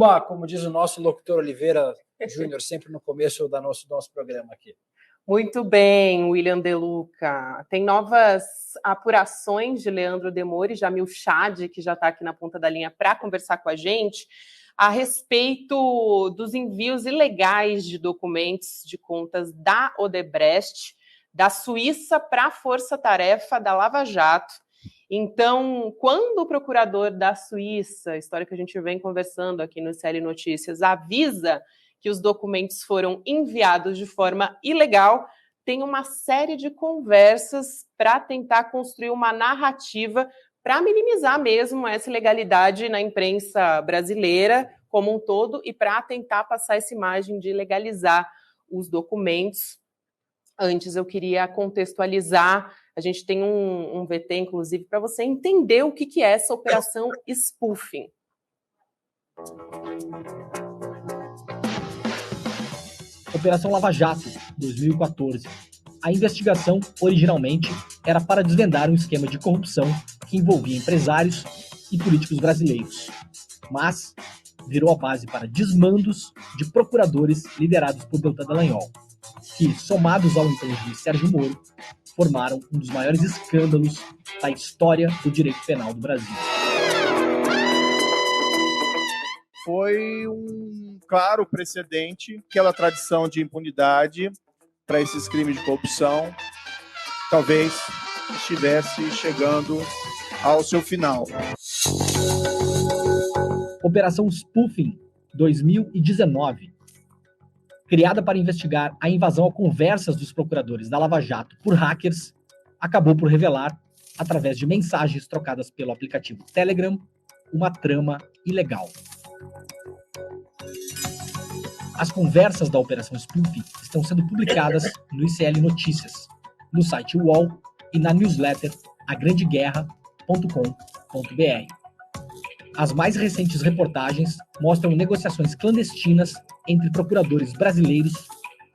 bomba, como diz o nosso locutor Oliveira Júnior, sempre no começo do nosso programa aqui. Muito bem, William De Luca. Tem novas apurações de Leandro Demore, Jamil Chad, que já está aqui na ponta da linha para conversar com a gente, a respeito dos envios ilegais de documentos de contas da Odebrecht, da Suíça para a Força-Tarefa da Lava Jato. Então, quando o procurador da Suíça, história que a gente vem conversando aqui no CL Notícias, avisa que os documentos foram enviados de forma ilegal, tem uma série de conversas para tentar construir uma narrativa para minimizar mesmo essa ilegalidade na imprensa brasileira como um todo e para tentar passar essa imagem de legalizar os documentos. Antes eu queria contextualizar, a gente tem um VT, inclusive, para você entender o que é essa operação spoofing. Operação Lava Jato, 2014. A investigação, originalmente, era para desvendar um esquema de corrupção que envolvia empresários e políticos brasileiros, mas virou a base para desmandos de procuradores liderados por Deltan Dallagnol, que, somados ao empenho de Sérgio Moro, formaram um dos maiores escândalos da história do direito penal do Brasil. Foi um claro precedente, aquela tradição de impunidade para esses crimes de corrupção, talvez estivesse chegando ao seu final. Operação Spoofing, 2019. Criada para investigar a invasão a conversas dos procuradores da Lava Jato por hackers, acabou por revelar, através de mensagens trocadas pelo aplicativo Telegram, uma trama ilegal. As conversas da Operação Spoofing estão sendo publicadas no ICL Notícias, no site UOL e na newsletter agrandeguerra.com.br. As mais recentes reportagens mostram negociações clandestinas entre procuradores brasileiros,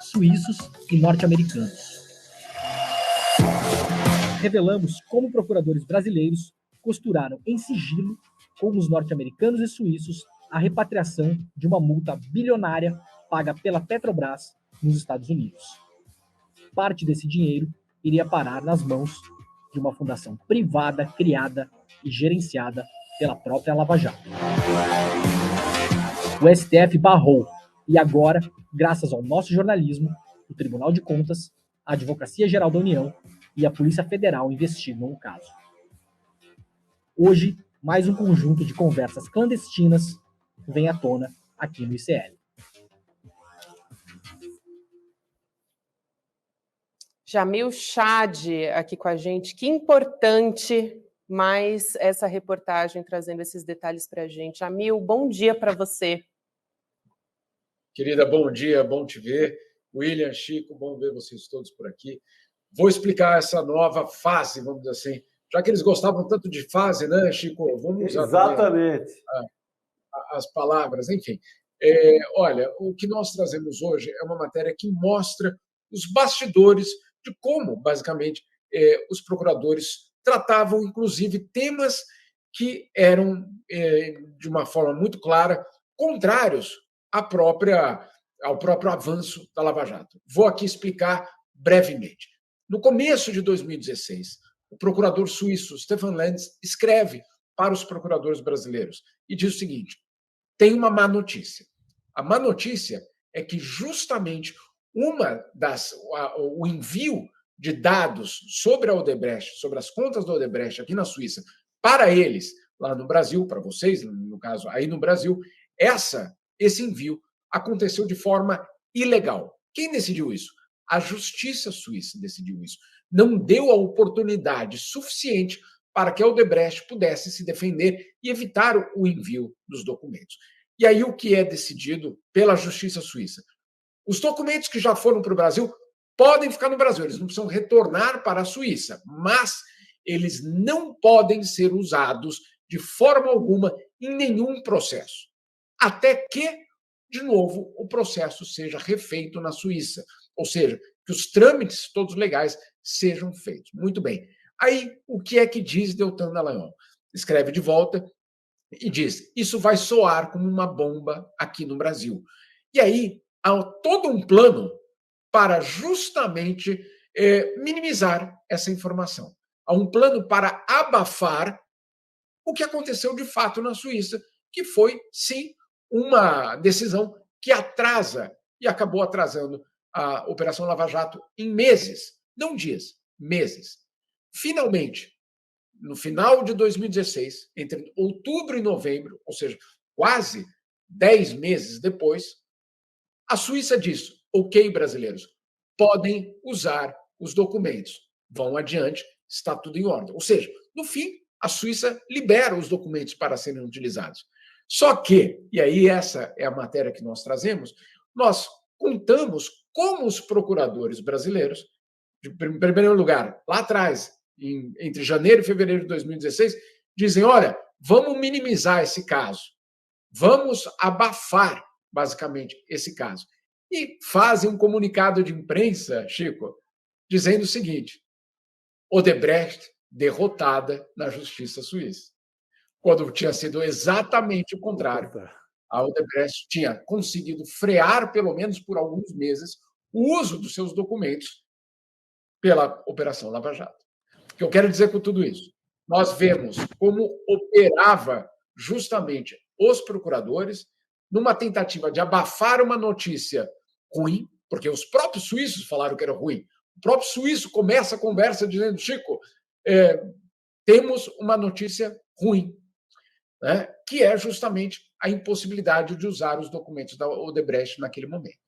suíços e norte-americanos. Revelamos como procuradores brasileiros costuraram em sigilo com os norte-americanos e suíços a repatriação de uma multa bilionária paga pela Petrobras nos Estados Unidos. Parte desse dinheiro iria parar nas mãos de uma fundação privada criada e gerenciada pela própria Lava Jato. O STF barrou e agora, graças ao nosso jornalismo, o Tribunal de Contas, a Advocacia Geral da União e a Polícia Federal investigam o caso. Hoje, mais um conjunto de conversas clandestinas vem à tona aqui no ICL. Jamil Chad aqui com a gente. Que importante mais essa reportagem trazendo esses detalhes para a gente. Jamil, bom dia para você. Querida, bom dia, bom te ver. William, Chico, bom ver vocês todos por aqui. Vou explicar essa nova fase, vamos dizer assim. Já que eles gostavam tanto de fase, né, Chico? Vamos usar exatamente as palavras, enfim. Olha, o que nós trazemos hoje é uma matéria que mostra os bastidores de como, basicamente, os procuradores tratavam, inclusive, temas que eram, de uma forma muito clara, contrários ao próprio avanço da Lava Jato. Vou aqui explicar brevemente. No começo de 2016, o procurador suíço Stefan Lenz escreve para os procuradores brasileiros e diz o seguinte: tem uma má notícia. A má notícia é que justamente o envio de dados sobre a Odebrecht, sobre as contas da Odebrecht aqui na Suíça, para eles, lá no Brasil, para vocês, no caso, aí no Brasil, esse envio aconteceu de forma ilegal. Quem decidiu isso? A Justiça Suíça decidiu isso. Não deu a oportunidade suficiente para que a Odebrecht pudesse se defender e evitar o envio dos documentos. E aí o que é decidido pela Justiça Suíça? Os documentos que já foram para o Brasil podem ficar no Brasil, eles não precisam retornar para a Suíça, mas eles não podem ser usados de forma alguma em nenhum processo, até que, de novo, o processo seja refeito na Suíça, ou seja, que os trâmites todos legais sejam feitos. Muito bem. Aí, o que é que diz Deltan Dallagnol? Escreve de volta e diz: isso vai soar como uma bomba aqui no Brasil. E aí há todo um plano para justamente minimizar essa informação. Há um plano para abafar o que aconteceu de fato na Suíça, que foi, sim, uma decisão que atrasa e acabou atrasando a Operação Lava Jato em meses, não dias, meses. Finalmente, no final de 2016, entre outubro e novembro, ou seja, quase 10 meses depois, a Suíça diz: ok, brasileiros, podem usar os documentos. Vão adiante, está tudo em ordem. Ou seja, no fim, a Suíça libera os documentos para serem utilizados. Só que, e aí essa é a matéria que nós trazemos, nós contamos como os procuradores brasileiros, em primeiro lugar, lá atrás, entre janeiro e fevereiro de 2016, dizem: olha, vamos minimizar esse caso, vamos abafar, basicamente, esse caso. E fazem um comunicado de imprensa, Chico, dizendo o seguinte: Odebrecht derrotada na justiça suíça, quando tinha sido exatamente o contrário. A Odebrecht tinha conseguido frear, pelo menos por alguns meses, o uso dos seus documentos pela Operação Lava Jato. O que eu quero dizer com tudo isso? Nós vemos como operava justamente os procuradores numa tentativa de abafar uma notícia ruim, porque os próprios suíços falaram que era ruim. O próprio suíço começa a conversa dizendo: Chico, temos uma notícia ruim, né, que é justamente a impossibilidade de usar os documentos da Odebrecht naquele momento.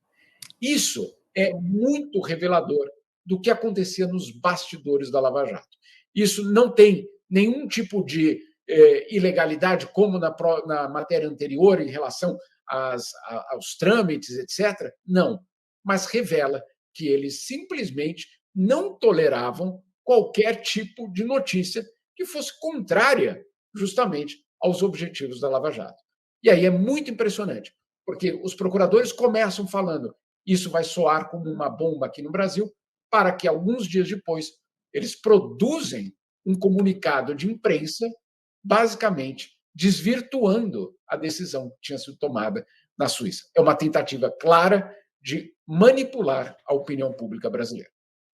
Isso é muito revelador do que acontecia nos bastidores da Lava Jato. Isso não tem nenhum tipo de ilegalidade, como na matéria anterior, em relação aos trâmites, etc. Não. Mas revela que eles simplesmente não toleravam qualquer tipo de notícia que fosse contrária, justamente, aos objetivos da Lava Jato. E aí é muito impressionante, porque os procuradores começam falando: isso vai soar como uma bomba aqui no Brasil, para que alguns dias depois eles produzem um comunicado de imprensa, basicamente desvirtuando a decisão que tinha sido tomada na Suíça. É uma tentativa clara de manipular a opinião pública brasileira.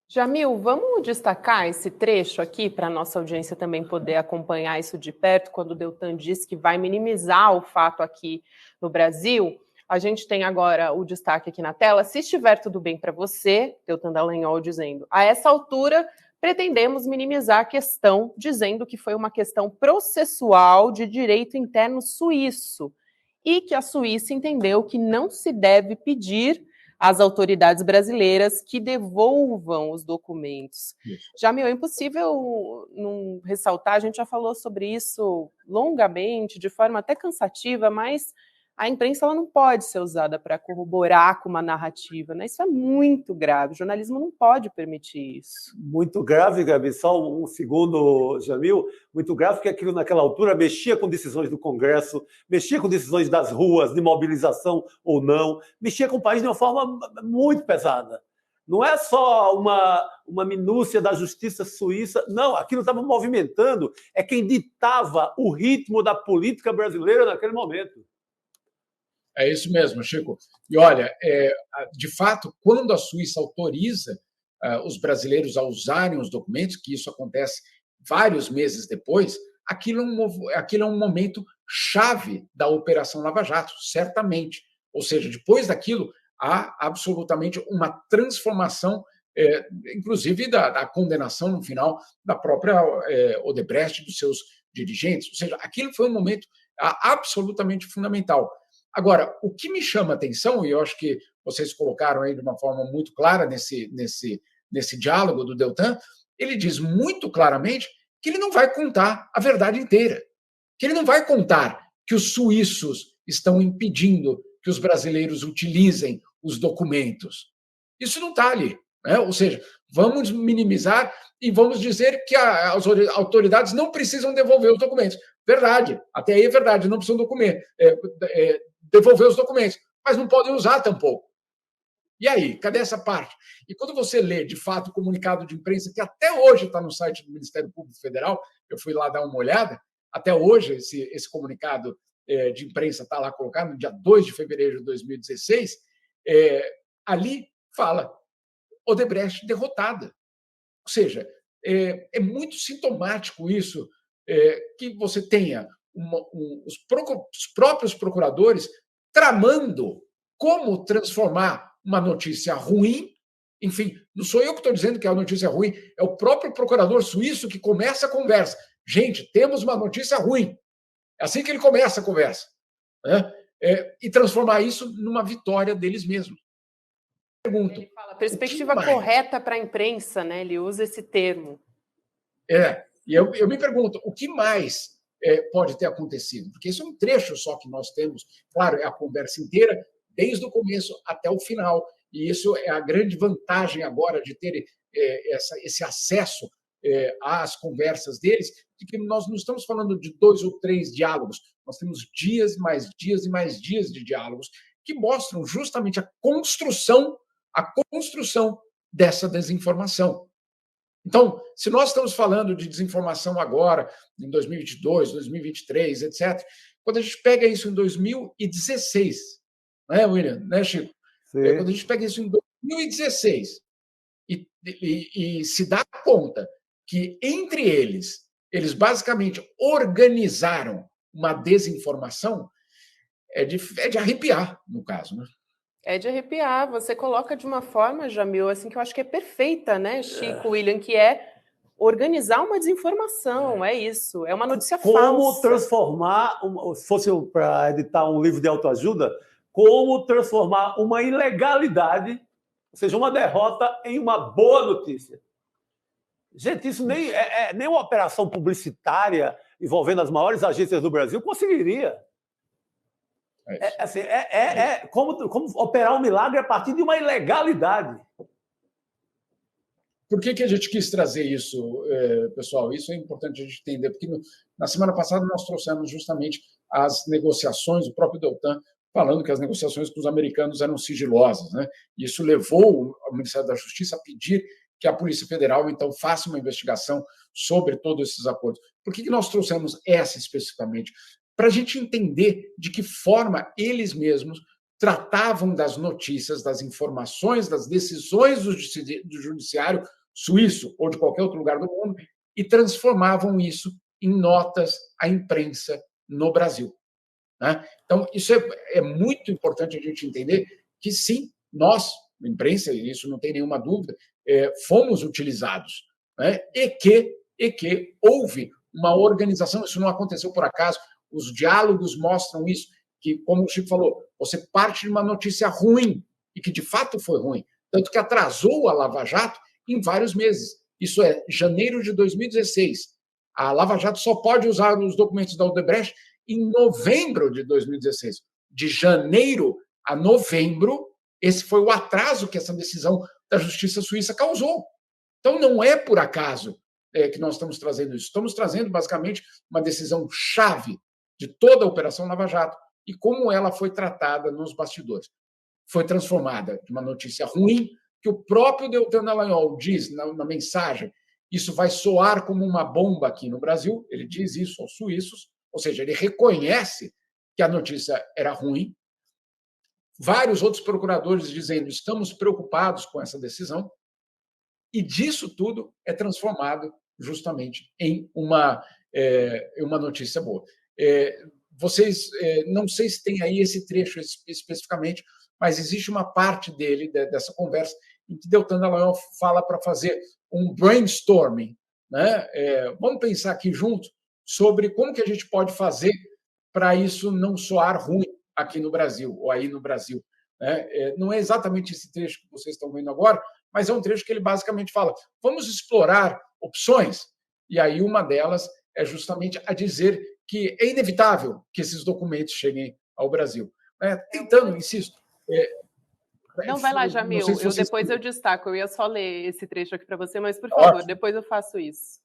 Jamil, vamos destacar esse trecho aqui para a nossa audiência também poder acompanhar isso de perto, quando o Deltan diz que vai minimizar o fato aqui no Brasil. A gente tem agora o destaque aqui na tela. Se estiver tudo bem para você, Deltan Dallagnol dizendo: a essa altura, pretendemos minimizar a questão, dizendo que foi uma questão processual de direito interno suíço e que a Suíça entendeu que não se deve pedir às autoridades brasileiras que devolvam os documentos. Isso. Jamil, é impossível não ressaltar, a gente já falou sobre isso longamente, de forma até cansativa, mas a imprensa ela não pode ser usada para corroborar com uma narrativa, né? Isso é muito grave, o jornalismo não pode permitir isso. Muito grave, Gabi, só um segundo, Jamil, muito grave porque aquilo naquela altura mexia com decisões do Congresso, mexia com decisões das ruas, de mobilização ou não, mexia com o país de uma forma muito pesada. Não é só uma minúcia da justiça suíça, não, aquilo estava movimentando, é quem ditava o ritmo da política brasileira naquele momento. É isso mesmo, Chico. E olha, de fato, quando a Suíça autoriza os brasileiros a usarem os documentos, que isso acontece vários meses depois, aquilo é um momento chave da Operação Lava Jato, certamente. Ou seja, depois daquilo, há absolutamente uma transformação, inclusive da condenação no final da própria Odebrecht, dos seus dirigentes. Ou seja, aquilo foi um momento absolutamente fundamental. Agora, o que me chama a atenção, e eu acho que vocês colocaram aí de uma forma muito clara nesse diálogo do Deltan, ele diz muito claramente que ele não vai contar a verdade inteira, que ele não vai contar que os suíços estão impedindo que os brasileiros utilizem os documentos. Isso não está ali, né? Ou seja, vamos minimizar e vamos dizer que as autoridades não precisam devolver os documentos. Verdade, até aí é verdade, não precisam devolver os documentos, mas não podem usar tampouco. E aí, cadê essa parte? E quando você lê, de fato, o comunicado de imprensa, que até hoje está no site do Ministério Público Federal, eu fui lá dar uma olhada, até hoje esse comunicado de imprensa está lá colocado, no dia 2 de fevereiro de 2016, ali fala Odebrecht derrotada. Ou seja, é muito sintomático isso, que você tenha os próprios procuradores tramando como transformar uma notícia ruim. Enfim, não sou eu que estou dizendo que é a notícia ruim, é o próprio procurador suíço que começa a conversa. Gente, temos uma notícia ruim. É assim que ele começa a conversa. Né? E transformar isso numa vitória deles mesmos. Pergunto. Ele fala perspectiva correta para a imprensa, né? Ele usa esse termo. E eu me pergunto, o que mais pode ter acontecido? Porque isso é um trecho só que nós temos. Claro, é a conversa inteira, desde o começo até o final. E isso é a grande vantagem agora de ter esse acesso às conversas deles, de que nós não estamos falando de 2 ou 3 diálogos, nós temos dias, mais dias e mais dias de diálogos que mostram justamente a construção dessa desinformação. Então, se nós estamos falando de desinformação agora, em 2022, 2023, etc., quando a gente pega isso em 2016, né, William, né, Chico? Quando a gente pega isso em 2016 e se dá conta que, entre eles basicamente organizaram uma desinformação, é de arrepiar, no caso, né? É de arrepiar. Você coloca de uma forma, Jamil, assim, que eu acho que é perfeita, né, Chico, William, que é organizar uma desinformação, é isso. É uma notícia falsa. Como transformar, se fosse para editar um livro de autoajuda, como transformar uma ilegalidade, ou seja, uma derrota, em uma boa notícia. Gente, isso nem uma operação publicitária envolvendo as maiores agências do Brasil conseguiria. Como operar um milagre a partir de uma ilegalidade. Por que a gente quis trazer isso, pessoal? Isso é importante a gente entender, porque na semana passada nós trouxemos justamente as negociações, o próprio Deltan falando que as negociações com os americanos eram sigilosas, né? Isso levou o Ministério da Justiça a pedir que a Polícia Federal, então, faça uma investigação sobre todos esses acordos. Por que nós trouxemos essa especificamente? Para a gente entender de que forma eles mesmos tratavam das notícias, das informações, das decisões do judiciário suíço ou de qualquer outro lugar do mundo e transformavam isso em notas à imprensa no Brasil. Né? Então, isso é muito importante a gente entender que, sim, nós, imprensa, e isso não tem nenhuma dúvida, fomos utilizados, né? e que houve uma organização, isso não aconteceu por acaso, os diálogos mostram isso, que, como o Chico falou, você parte de uma notícia ruim, e que de fato foi ruim, tanto que atrasou a Lava Jato em vários meses. Isso é janeiro de 2016. A Lava Jato só pode usar os documentos da Odebrecht em novembro de 2016. De janeiro a novembro, esse foi o atraso que essa decisão da Justiça Suíça causou. Então, não é por acaso que nós estamos trazendo isso. Estamos trazendo, basicamente, uma decisão chave de toda a Operação Lava Jato e como ela foi tratada nos bastidores. Foi transformada de uma notícia ruim, que o próprio Deltan Dallagnol diz na mensagem, isso vai soar como uma bomba aqui no Brasil, ele diz isso aos suíços, ou seja, ele reconhece que a notícia era ruim. Vários outros procuradores dizendo, estamos preocupados com essa decisão, e disso tudo é transformado justamente em uma notícia boa. Vocês, não sei se tem aí esse trecho especificamente, mas existe uma parte dele, dessa conversa, em que Deltan Dallagnol fala para fazer um brainstorming, né? Vamos pensar aqui junto sobre como que a gente pode fazer para isso não soar ruim aqui no Brasil, ou aí no Brasil. Né? Não é exatamente esse trecho que vocês estão vendo agora, mas é um trecho que ele basicamente fala, vamos explorar opções, e aí uma delas é justamente a dizer que é inevitável que esses documentos cheguem ao Brasil. Tentando, insisto... Não, vai lá, Jamil, depois eu destaco, eu ia só ler esse trecho aqui para você, mas, por favor, ótimo, depois eu faço isso.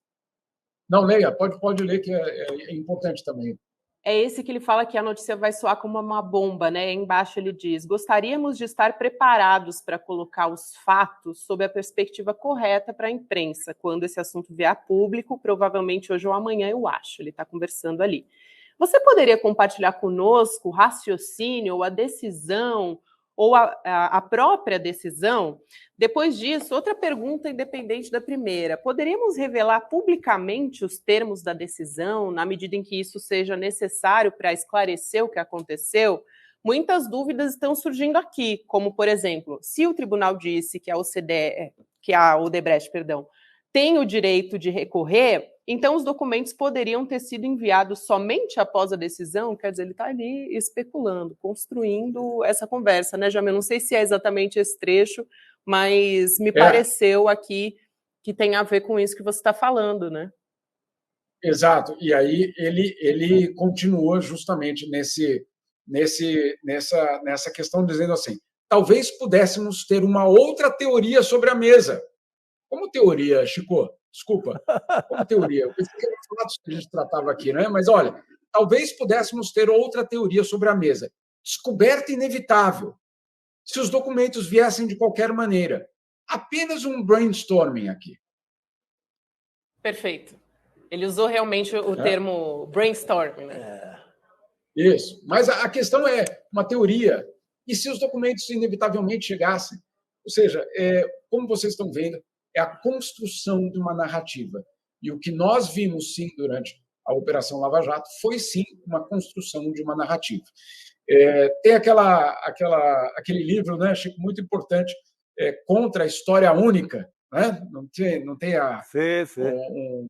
Não, leia, pode ler, que é importante também. é esse que ele fala que a notícia vai soar como uma bomba, né? Embaixo ele diz: gostaríamos de estar preparados para colocar os fatos sob a perspectiva correta para a imprensa, quando esse assunto vier a público, provavelmente hoje ou amanhã, eu acho. Ele está conversando ali. Você poderia compartilhar conosco o raciocínio ou a decisão ou a própria decisão? Depois disso, outra pergunta independente da primeira. Poderíamos revelar publicamente os termos da decisão, na medida em que isso seja necessário para esclarecer o que aconteceu? Muitas dúvidas estão surgindo aqui, como, por exemplo, se o tribunal disse que a Odebrecht, tem o direito de recorrer, então os documentos poderiam ter sido enviados somente após a decisão? Quer dizer, ele está ali especulando, construindo essa conversa, né, Jamil? Não sei se é exatamente esse trecho, mas me pareceu aqui que tem a ver com isso que você está falando, né? Exato. E aí ele continua justamente nessa questão, dizendo assim: talvez pudéssemos ter uma outra teoria sobre a mesa. Como teoria, Chico? Desculpa. Como teoria? Eu pensei que eram fatos que a gente tratava aqui, né? Mas olha, talvez pudéssemos ter outra teoria sobre a mesa. Descoberta inevitável. Se os documentos viessem de qualquer maneira. Apenas um brainstorming aqui. Perfeito. Ele usou realmente o termo brainstorming, né? Isso. Mas a questão é uma teoria. E se os documentos inevitavelmente chegassem? Ou seja, como vocês estão vendo, é a construção de uma narrativa. E o que nós vimos, sim, durante a Operação Lava Jato, foi, sim, uma construção de uma narrativa. Tem aquele livro, né, Chico, muito importante, Contra a História Única, né? Não tem a... Sim.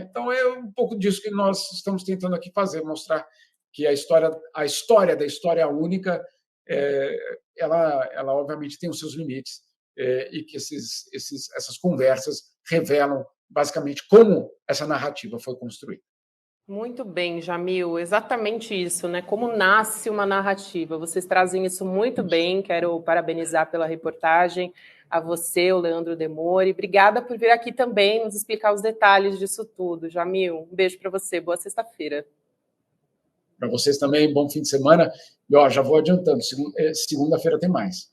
Então, é um pouco disso que nós estamos tentando aqui fazer, mostrar que a história da história única, ela obviamente tem os seus limites, e que essas conversas revelam basicamente como essa narrativa foi construída. Muito bem, Jamil, exatamente isso, né? Como nasce uma narrativa. Vocês trazem isso muito bem, quero parabenizar pela reportagem, a você, o Leandro Demore. Obrigada por vir aqui também nos explicar os detalhes disso tudo. Jamil, um beijo para você, boa sexta-feira. Para vocês também, bom fim de semana. E já vou adiantando, segunda-feira tem mais.